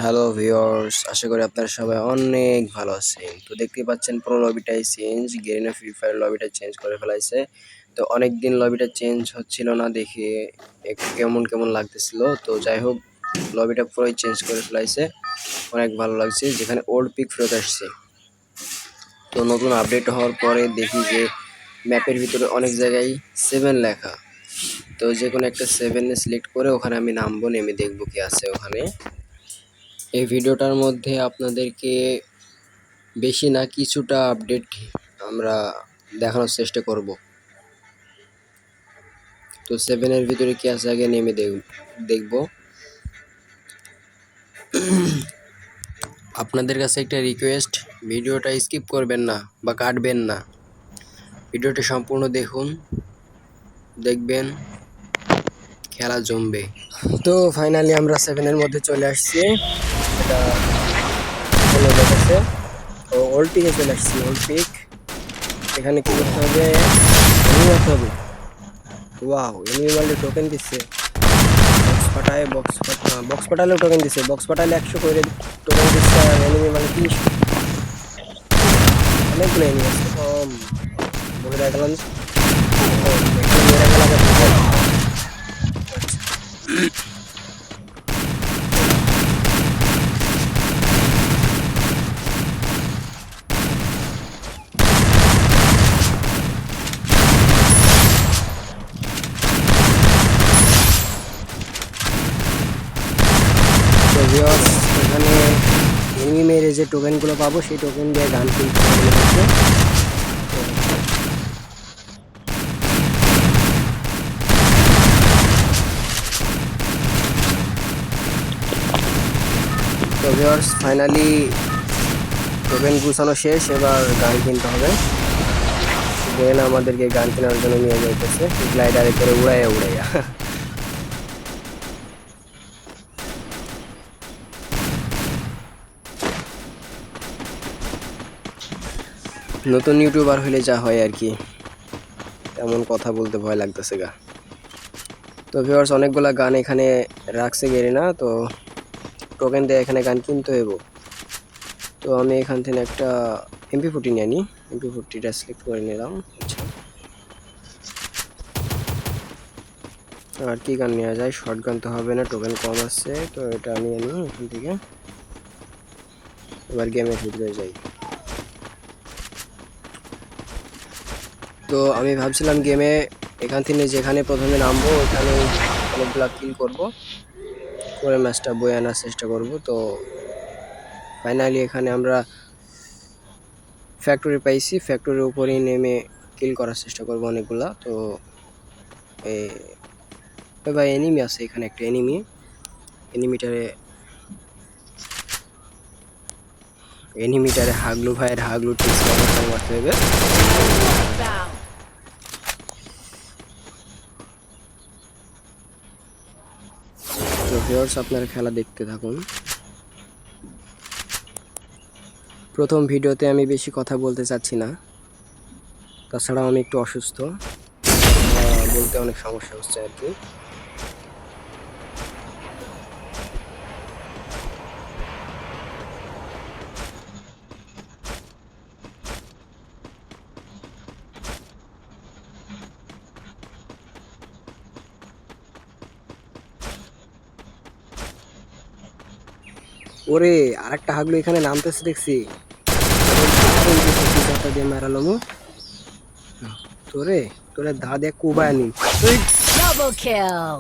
Hello viewers, আশা করি আপনারা সবাই অনেক ভালো আছেন। তো দেখতেই পাচ্ছেন পুরো লবিটাই চেঞ্জ, গেরিনা ফ্রি ফায়ার লবিটা চেঞ্জ করে ফেলাইছে। তো অনেকদিন লবিটা চেঞ্জ হচ্ছিল না দেখে একটু কেমন কেমন লাগতেছিল। তো যাই হোক, লবিটা পুরোই চেঞ্জ করে ফেলাইছে, অনেক ভালো লাগছে। যেখানে ওল্ড পিক ফেরত আসছে। তো নতুন আপডেট হওয়ার পরে দেখি যে ম্যাপের ভিতরে অনেক জায়গায় 7 লেখা। তো যে কোনো একটা 7 সিলেক্ট করে ওখানে আমি নামবো, নেমে দেখবো কি আছে ওখানে। এই ভিডিওটার মধ্যে আপনাদেরকে বেশি না কিছুটা আপডেট আমরা দেখানোর চেষ্টা করব। তো 7 এর ভিতরে কি আছে আগে নেমে দেখব। আপনাদের কাছে একটা রিকোয়েস্ট, ভিডিওটা স্কিপ করবেন না বা কাটবেন না, ভিডিওটা সম্পূর্ণ দেখুন, দেখবেন খেলা জমবে। তো ফাইনালি আমরা 7 এর মধ্যে চলে আসছি। এটা চলে যাচ্ছে, তো ওল্ড পিকে চলে আসছি। ওল্ড পিক, এখানে কি করতে হবে? মারতে হবে। ওয়াও, এনিমি মারলে টোকেন দিচ্ছে। বক্স পাঠালেও টোকেন দিচ্ছে। বক্স পাঠালে 100 করে টোকেন দিচ্ছে, আর এনিমি মানে 30। অনেকগুলো এনিমি আছে। বলে দেখালাম। মেরে গেলাম। তো ভিউয়ার্স, এখানে এনিমি মেরে যে টোকেনগুলো পাবো সেই টোকেন দিয়ে গান কিনতে হবে। তো ভিউয়ার্স, ফাইনালি টোকেন গুছানো শেষ, এবার গান কিনতে হবে। দেন আমাদেরকে গান কেনার জন্য নিয়ে যাইতেছে গ্লাইডারে করে উড়াইয়া উড়াইয়া। নতুন ইউটিউবার হলে যা হয় আর কি, তেমন কথা বলতে ভয় লাগতেছে গা। তো ভিউয়ার্স, অনেকগুলা গান এখানে রাখছে গেরিনা, তো টোকেন দিয়ে এখানে গান কিনতে হইব। তো আমি এখান থেকে একটা MP40 নিয়ে নিই। MP40টা সিলেক্ট করে নিলাম। আচ্ছা, আর কি গান নেওয়া যায়? শর্ট গান তো হবে না, টোকেন কম আছে, তো এটা নিয়ে নিই এখান থেকে। এবার গেমের ভিতরে যাই। তো আমি ভাবছিলাম গেমে এখান থেকে যেখানে প্রথমে নামবো ওখানে অনেকগুলা কিল করব, করে ম্যাচটা বয়ে আনার চেষ্টা করব। তো ফাইনালি এখানে আমরা ফ্যাক্টরি পাইছি, ফ্যাক্টরির উপরেই নেমে কিল করার চেষ্টা করব অনেকগুলা। তো ভাই এনিমি আছে এখানে, একটা এনিমিটারে হাগলু ভাইয়ের হাগলু ঠিক মারতে হবে। তো ভিউয়ার্স, আপনারা খেলা দেখতে থাকুন। প্রথম ভিডিওতে আমি বেশি কথা বলতে চাচ্ছি না, তাছাড়াও আমি একটু অসুস্থ, বলতে অনেক সমস্যা হচ্ছে আর কি। ওরে, আরেকটা হাগলু এখানে নামতেছে দেখছি। দিয়ে মারালাম। তোরে তোরে দা দিয়ে কুবায় নি। Double kill.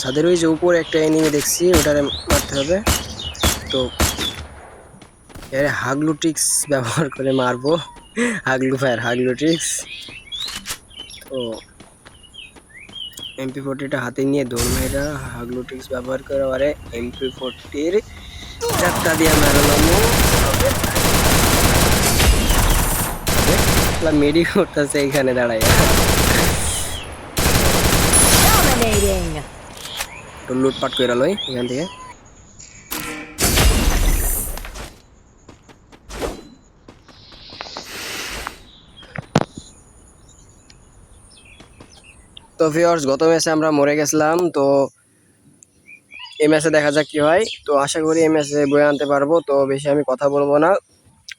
ছাদের ওই যে উপরে একটা এনিমি দেখছি, ওটারে মারতে হবে। তো এর হাগলু ট্রিক্স ব্যবহার করে মারবো। হাগলু ট্রিক্স। তো MP40টা হাতে নিয়ে দৌড় মেয়েরা হাগলু ট্রিক্স ব্যবহার করে আরে MP40-র চারটা দিয়ে মারলাম। মেডি করতেছে এখানে দাঁড়ায়। Dominating. তো লুটপাট করে লই এখান থেকে। তো ভিউয়ার্স, গত ম্যাচে আমরা মরে গেছিলাম। তো এই ম্যাচে দেখা যাক কি হয়। তো আশা করি এই ম্যাচে বয়ে আনতে পারবো। তো বেশি আমি কথা বলবো না।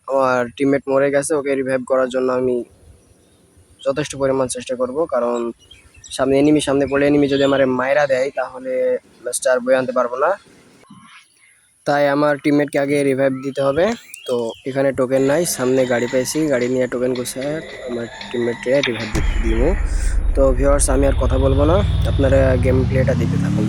আমার টিমমেট মরে গেছে, ওকে রিভাইভ করার জন্য আমি যথেষ্ট পরিমাণ চেষ্টা করব, কারণ সামনে পড়লে এনিমি যদি আমার মাইরা দেয় তাহলে ম্যাচটা আর বয়ে আনতে পারবো না। তাই আমার টিমমেটকে আগে রিভাইভ দিতে হবে। তো এখানে টোকেন নাই, সামনে গাড়ি পাইছি, গাড়ি নিয়ে টোকেন গুছে আমার টিমমেটকে রিভাইভ দিব। তো ভিউয়ার্স, আমি আর কথা বলবো না, আপনারা গেম প্লেটা দেখতে থাকুন।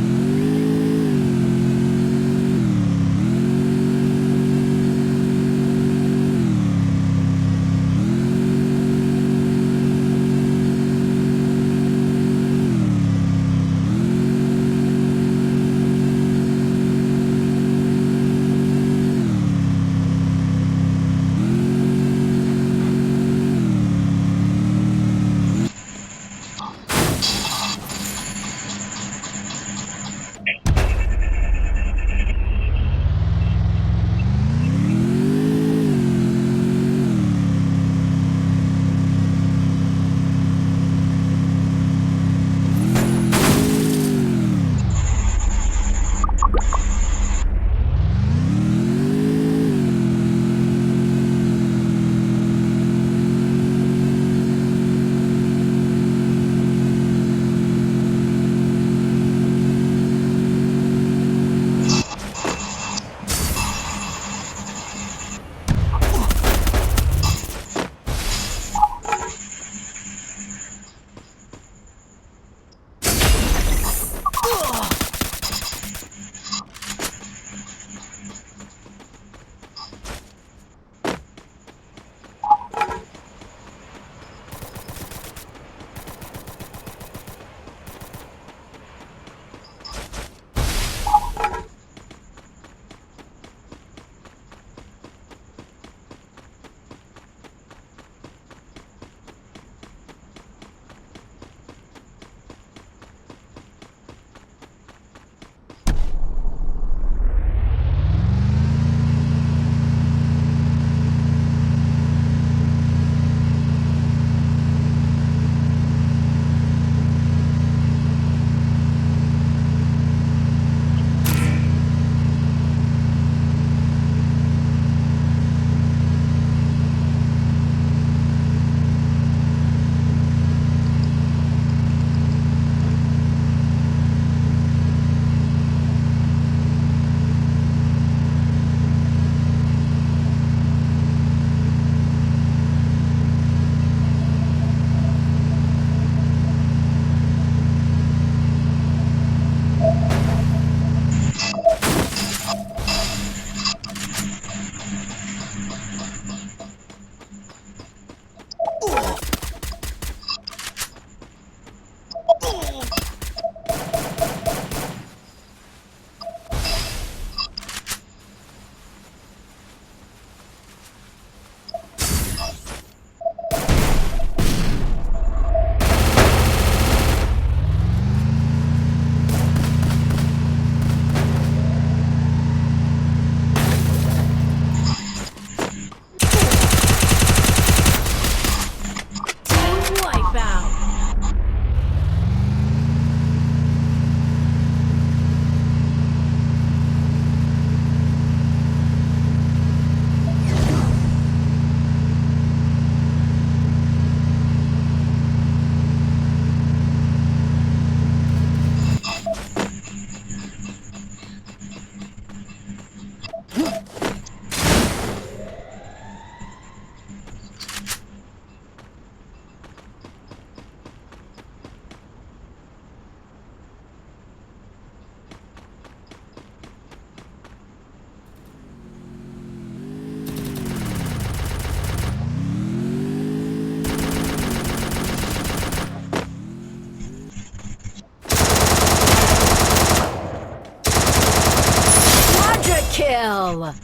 kill.